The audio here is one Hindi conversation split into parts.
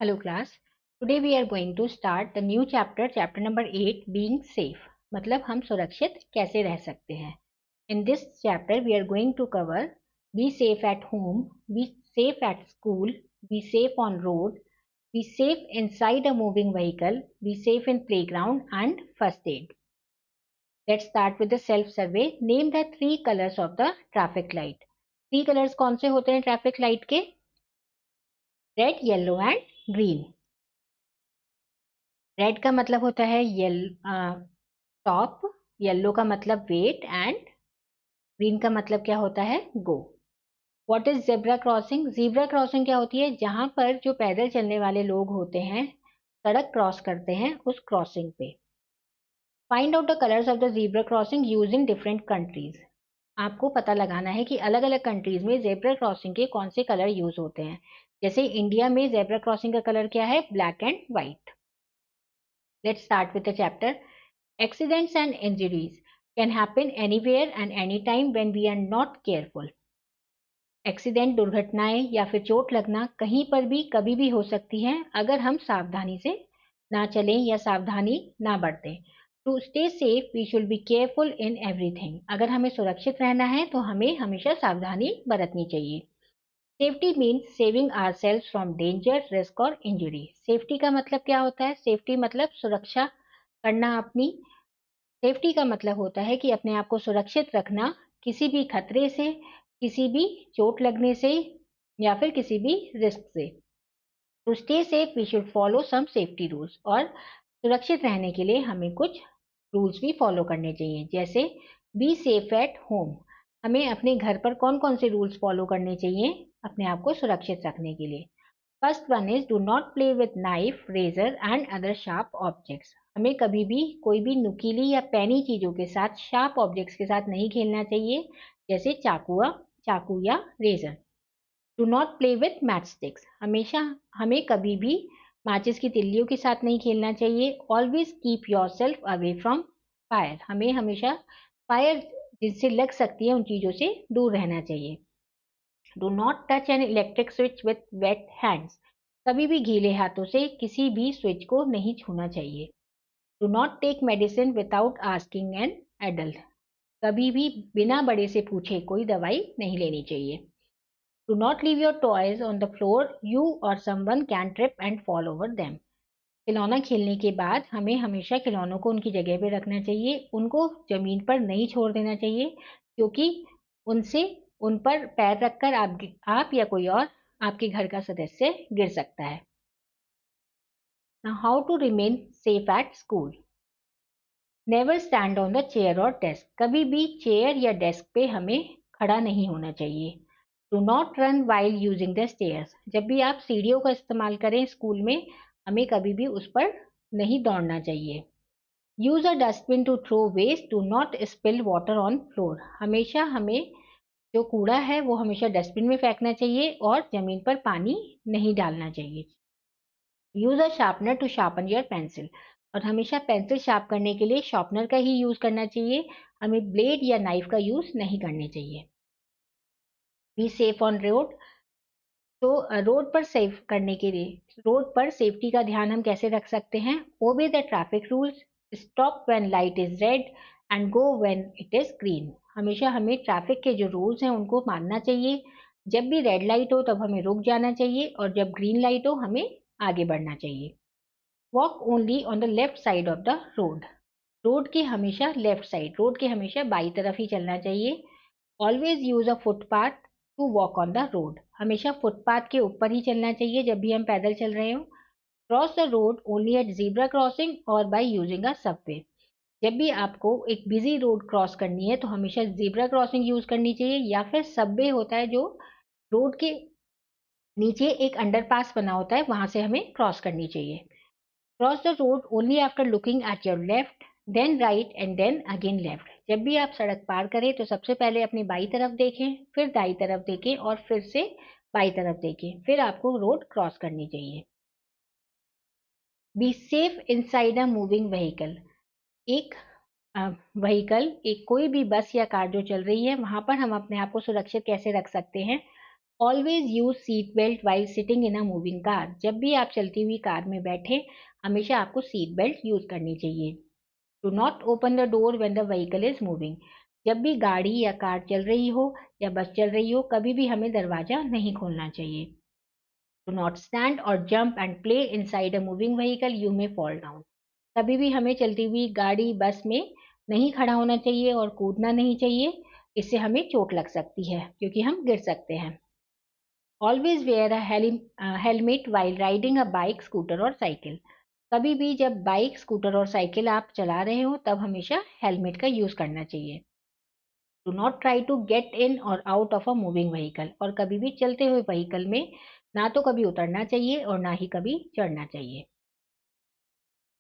Hello class. Today we are going to start the new chapter, chapter number 8, being safe. मतलब हम सुरक्षित कैसे रह सकते हैं. In this chapter we are going to cover be safe at home, be safe at school, be safe on road, be safe inside a moving vehicle, be safe in playground and first aid. Let's start with the self survey. Name the three colors of the traffic light. Three colors कौन से होते हैं traffic light के? Red, yellow and green. Red का मतलब होता है टॉप, येलो का मतलब वेट एंड ग्रीन का मतलब क्या होता है गो. What is zebra crossing? Zebra crossing क्या होती है? जहां पर जो पैदल चलने वाले लोग होते हैं सड़क क्रॉस करते हैं उस क्रॉसिंग पे. Find out the colours of the zebra crossing using different countries. आपको पता लगाना है कि अलग अलग कंट्रीज में जेब्रा क्रॉसिंग के कौन से कलर यूज होते हैं. जैसे इंडिया में जेब्रा क्रॉसिंग का कलर क्या है? Black and white. Let's start with the chapter. Accidents and injuries can happen anywhere and anytime when we are not careful. Accident, दुर्घटनाएं या फिर चोट लगना कहीं पर भी कभी भी हो सकती हैं अगर हम सावधानी से ना चलें या सावधानी ना बरतें. To stay safe we should be careful in everything. अगर हमें सुरक्षित रहना है तो हमें हमेशा सावधानी बरतनी चाहिए. Safety means saving our self from danger, risk और इंजरी. सेफ्टी का मतलब क्या होता है? सेफ्टी मतलब सुरक्षा करना अपनी. सेफ्टी का मतलब होता है कि अपने आप को सुरक्षित रखना किसी भी खतरे से, किसी भी चोट लगने से या फिर किसी भी रिस्क से. To stay safe we should follow some safety rules. और सुरक्षित रहने के लिए हमें कुछ रूल्स भी फॉलो करने चाहिए. जैसे बी सेफ एट होम. हमें अपने घर पर कौन कौन से रूल्स फॉलो करने चाहिए अपने आप को सुरक्षित रखने के लिए. First one is do not play with knife, razor and other sharp objects. हमें कभी भी कोई भी नुकीली या पैनी चीजों के साथ, शार्प ऑब्जेक्ट्स के साथ नहीं खेलना चाहिए. जैसे चाकू या razor. Do not play with matchsticks. हमेशा हमें कभी भी माचिस की तिल्लियों के साथ नहीं खेलना चाहिए. Always keep your self away from fire. हमें हमेशा फायर जिनसे लग सकती है उन चीजों से दूर रहना चाहिए. Do not touch an electric switch with wet hands. कभी भी गीले हाथों से किसी भी स्विच को नहीं छूना चाहिए. Do not take medicine without asking an adult. कभी भी बिना बड़े से पूछे कोई दवाई नहीं लेनी चाहिए. Do not leave your toys on the floor. You or someone can trip and fall over them. खिलौना खेलने के बाद हमें हमेशा खिलौनों को उनकी जगह पे रखना चाहिए. उनको जमीन पर नहीं छोड़ देना चाहिए क्योंकि उनसे उन पर पैर रखकर आप या कोई और आपके घर का सदस्य गिर सकता है. Now how to remain safe at school. Never stand on the chair और डेस्क. कभी भी चेयर या डेस्क पे हमें खड़ा नहीं होना चाहिए. Do not run while using the stairs. जब भी आप सीढ़ियों का इस्तेमाल करें स्कूल में हमें कभी भी उस पर नहीं दौड़ना चाहिए. Use a dustbin to throw waste. Do not spill water on floor. हमेशा हमें जो कूड़ा है वो हमेशा डस्टबिन में फेंकना चाहिए और जमीन पर पानी नहीं डालना चाहिए. Use a sharpener to sharpen your pencil. और हमेशा पेंसिल शार्प करने के लिए शार्पनर का ही यूज करना चाहिए. हमें ब्लेड या नाइफ का यूज नहीं करने चाहिए. Be safe on road. तो रोड पर सेफ करने के लिए रोड पर सेफ्टी का ध्यान हम कैसे रख सकते हैं? Obey the traffic rules. Stop when light is red and go when it is green. हमेशा हमें ट्रैफिक के जो रूल्स हैं उनको मानना चाहिए. जब भी रेड लाइट हो तब हमें रुक जाना चाहिए और जब ग्रीन लाइट हो हमें आगे बढ़ना चाहिए. Walk only on the left side of the road. Road के हमेशा लेफ्ट साइड, रोड के हमेशा बाई तरफ ही चलना चाहिए. Always use a footpath to walk on the road. हमेशा फुटपाथ के ऊपर ही चलना चाहिए जब भी हम पैदल चल रहे हो. Cross the road only at zebra crossing और बाय यूजिंग अ सबवे. जब भी आपको एक बिजी रोड क्रॉस करनी है तो हमेशा जीब्रा क्रॉसिंग यूज करनी चाहिए या फिर सबवे होता है जो रोड के नीचे एक अंडरपास बना होता है वहां से हमें क्रॉस करनी चाहिए. Cross the road only after looking at your left, then right and then again left. जब भी आप सड़क पार करें तो सबसे पहले अपनी बाई तरफ देखें, फिर दाई तरफ देखें और फिर से बाई तरफ देखें. फिर आपको रोड क्रॉस करनी चाहिए. Be safe inside a moving vehicle. एक व्हीकल, एक कोई भी बस या कार जो चल रही है वहां पर हम अपने आप को सुरक्षित कैसे रख सकते हैं? Always use seat belt while sitting in a moving car. जब भी आप चलती हुई कार में बैठे हमेशा आपको सीट बेल्ट यूज करनी चाहिए। Do not open the door when the vehicle is moving. जब भी गाड़ी या कार चल रही हो या बस चल रही हो कभी भी हमें दरवाजा नहीं खोलना चाहिए। डू नॉट स्टैंड और jump and play inside a moving vehicle, you may fall down. कभी भी हमें चलती हुई गाड़ी बस में नहीं खड़ा होना चाहिए और कूदना नहीं चाहिए, इससे हमें चोट लग सकती है क्योंकि हम गिर सकते हैं। Always wear a helmet while riding a bike scooter और साइकिल। कभी भी जब बाइक स्कूटर और साइकिल आप चला रहे हो तब हमेशा हेलमेट का यूज करना चाहिए। Do not try to get in or out of a moving vehicle. और कभी भी चलते हुए व्हीकल में ना तो कभी उतरना चाहिए और ना ही कभी चढ़ना चाहिए।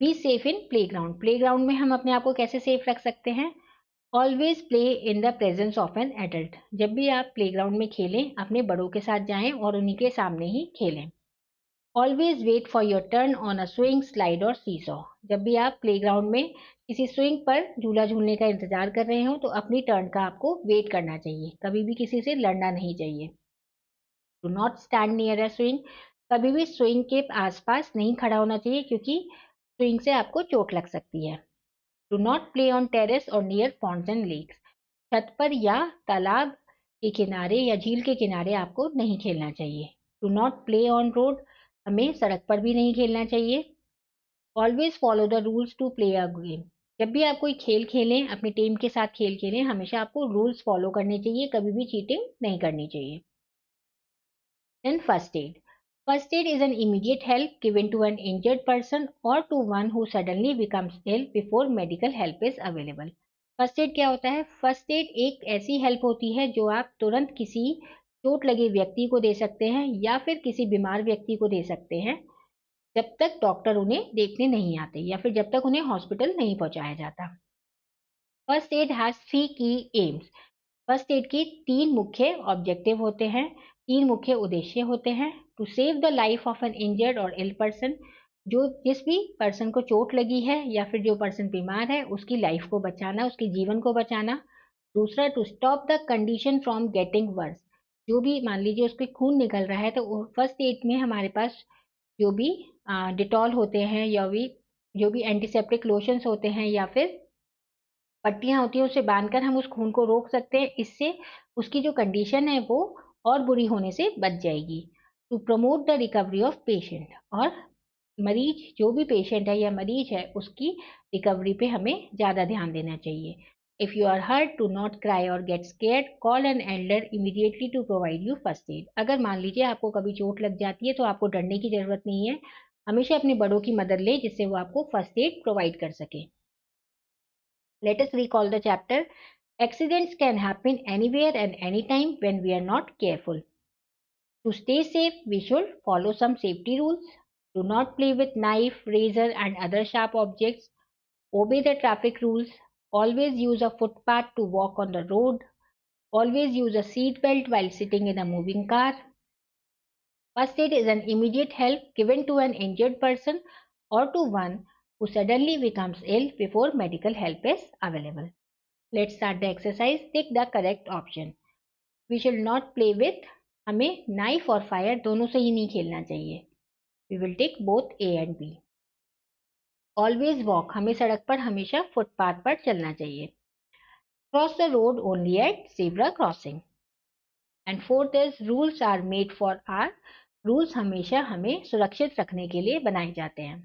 Be safe in playground. Playground में हम अपने आप को कैसे सेफ रख सकते हैं? Always play in the presence of an adult. जब भी आप प्लेग्राउंड में खेलें अपने बड़ों के साथ जाएं और उन्हीं के सामने ही खेलें। Always wait for your turn on a swing slide और सीसॉ। जब भी आप प्लेग्राउंड में किसी स्विंग पर झूला झूलने का इंतजार कर रहे हो तो अपनी टर्न का आपको वेट करना चाहिए, कभी भी किसी से लड़ना नहीं चाहिए। Do not stand near a swing. कभी भी स्विंग के आसपास नहीं खड़ा होना चाहिए क्योंकि स्विंग से आपको चोट लग सकती है। Do not play on terrace और नियर पॉन्ड्स एंड लेक्स। छत पर या तालाब के किनारे या झील के किनारे आपको नहीं खेलना चाहिए। Do not play on road. हमें सड़क पर भी नहीं खेलना चाहिए। Always follow the rules to play a game. जब भी आप कोई खेल खेलें अपनी टीम के साथ खेल खेलें हमेशा आपको रूल्स फॉलो करने चाहिए, कभी भी चीटिंग नहीं करनी चाहिए। Then first aid. First aid is an immediate help given to an injured person or to one who suddenly becomes ill before medical help is available. First aid क्या होता है? फर्स्ट एड एक ऐसी हेल्प होती है जो आप तुरंत किसी चोट लगे व्यक्ति को दे सकते हैं या फिर किसी बीमार व्यक्ति को दे सकते हैं जब तक डॉक्टर उन्हें देखने नहीं आते या फिर जब तक उन्हें हॉस्पिटल नहीं पहुंचाया जाता। फर्स्ट एड हैज 3 की एम्स। फर्स्ट एड की 3 मुख्य ऑब्जेक्टिव होते हैं, 3 मुख्य उद्देश्य होते हैं। To save the life of an injured और इल पर्सन। जो जिस भी पर्सन को चोट लगी है या फिर जो पर्सन बीमार है उसकी लाइफ को बचाना, उसके जीवन को बचाना। दूसरा, to stop the condition from getting worse. जो भी मान लीजिए उसके खून निकल रहा है तो फर्स्ट एड में हमारे पास जो भी डिटॉल होते हैं या भी जो भी एंटीसेप्टिक लोशंस होते हैं या फिर पट्टियाँ होती हैं उसे बांधकर हम उस खून को रोक सकते हैं। इससे उसकी जो कंडीशन है वो और बुरी होने से बच जाएगी। To promote the recovery of patient. और मरीज जो भी पेशेंट है या मरीज है उसकी रिकवरी पे हमें ज़्यादा ध्यान देना चाहिए। If you are hurt to not cry or get scared, call an elder immediately to provide you first aid. अगर मान लीजिए आपको कभी चोट लग जाती है तो आपको डरने की ज़रूरत नहीं है, हमेशा अपने बड़ों की मदद लें जिससे वो आपको फर्स्ट एड प्रोवाइड कर सके। Let us recall the chapter. Accidents can happen anywhere and anytime when we are not careful. To stay safe, we should follow some safety rules. Do not play with knife, razor, and other sharp objects. Obey the traffic rules. Always use a footpath to walk on the road. Always use a seat belt while sitting in a moving car. First aid is an immediate help given to an injured person or to one who suddenly becomes ill before medical help is available. Let's start the exercise. Take the correct option. We should not play with. हमें नाइफ और फायर दोनों से ही नहीं खेलना चाहिए। We will take both A and B. Always walk. हमें सड़क पर हमेशा फुटपाथ पर चलना चाहिए। Cross the road only at zebra crossing. And fourth is rules are made for our. Rules हमेशा हमें सुरक्षित रखने के लिए बनाए जाते हैं।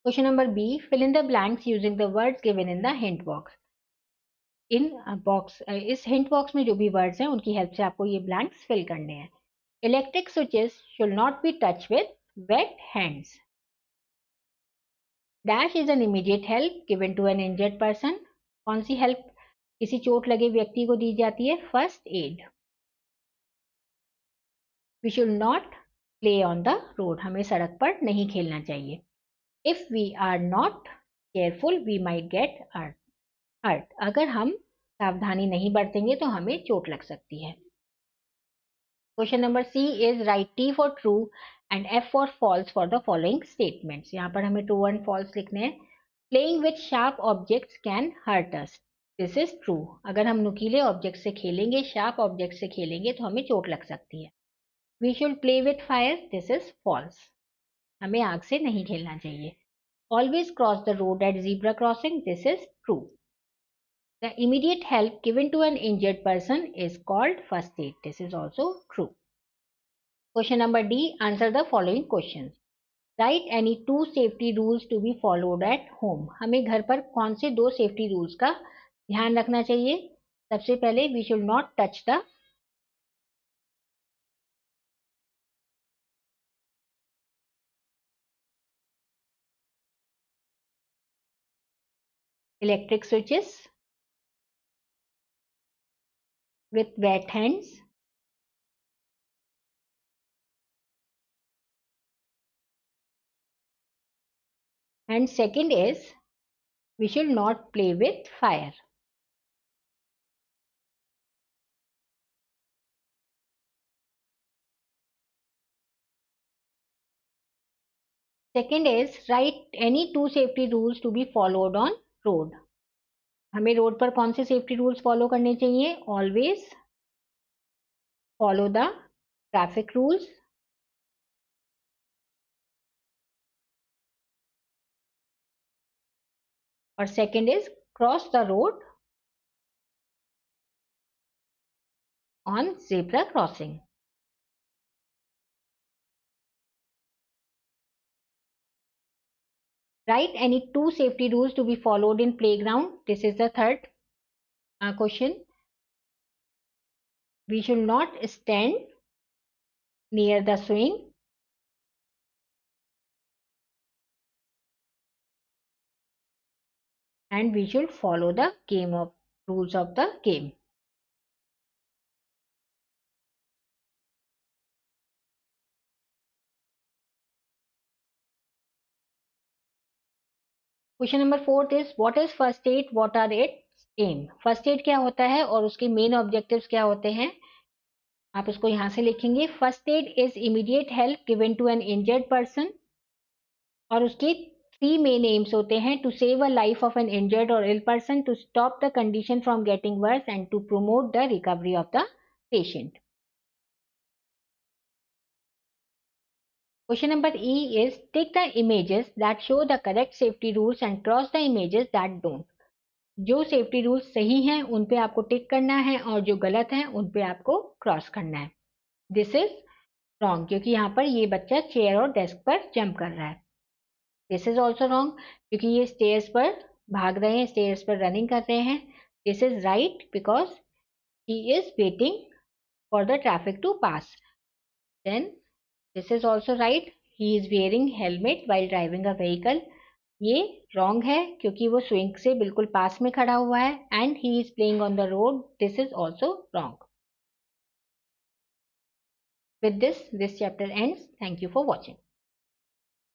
Question number B. Fill in the blanks using the words given in the hint box. In box इस हिंट बॉक्स में जो भी वर्ड्स हैं उनकी हेल्प से आपको ये ब्लैंक्स फिल करने हैं। Electric switches should not be touch with wet hands. Dash is an immediate help given to an injured person. कौन सी हेल्प किसी चोट लगे व्यक्ति को दी जाती है? First aid. We should not play on the road. हमें सड़क पर नहीं खेलना चाहिए। If we are not careful we might get hurt. अगर हम सावधानी नहीं बरतेंगे तो हमें चोट लग सकती है। Question number C is write T for true and F for false for the following statements. यहाँ पर हमें ट्रू एंड फॉल्स लिखने हैं। Playing with sharp objects can hurt us. This is true. अगर हम नुकीले ऑब्जेक्ट से खेलेंगे, शार्प ऑब्जेक्ट से खेलेंगे तो हमें चोट लग सकती है। We should play with fire, this is false. हमें आग से नहीं खेलना चाहिए। Always cross the road at zebra crossing, this is true. The immediate help given to an injured person is called first aid, this is also true. Question number D, answer the following questions. Write any two safety rules to be followed at home. हमें घर पर कौन से दो सेफ्टी रूल्स का ध्यान रखना चाहिए? सबसे पहले, we should not touch the electric switches with wet hands. And second is, we should not play with fire. Second is, write any two safety rules to be followed on road. हमें रोड पर कौन से सेफ्टी रूल्स फॉलो करने चाहिए? Always follow the traffic rules, और second is cross the road on zebra crossing. Write any two safety rules to be followed in playground. This is the third question. We should not stand near the swing. And we should follow the rules of the game. Question number 4 is, what is first aid? What are its aim? First aid क्या होता है और उसके मेन ऑब्जेक्टिव्स क्या होते हैं? आप इसको यहाँ से लिखेंगे. First aid is immediate help given to an injured person, और उसके 3 मेन एम्स होते हैं: to save a life of an injured और ill person, to stop the condition from getting worse, and to promote the recovery of the patient. Question number E is, take the images that show the correct safety rules and cross the images that don't. जो सेफ्टी रूल्स सही हैं उन पे आपको टिक करना है और जो गलत हैं उन पे आपको क्रॉस करना है. दिस इज रॉन्ग, क्योंकि यहाँ पर ये बच्चा चेयर और डेस्क पर जंप कर रहा है. दिस इज ऑल्सो रॉन्ग, क्योंकि ये स्टेयर्स पर भाग रहे हैं, स्टेयर्स पर रनिंग कर रहे हैं. This is right, because he is waiting for the traffic to pass. Then this is also right, he is wearing helmet while driving a vehicle. ये रॉन्ग है क्योंकि वो स्विंग से बिल्कुल पास में खड़ा हुआ है. And he is playing on the road, this is also wrong. With this chapter ends. Thank you for watching.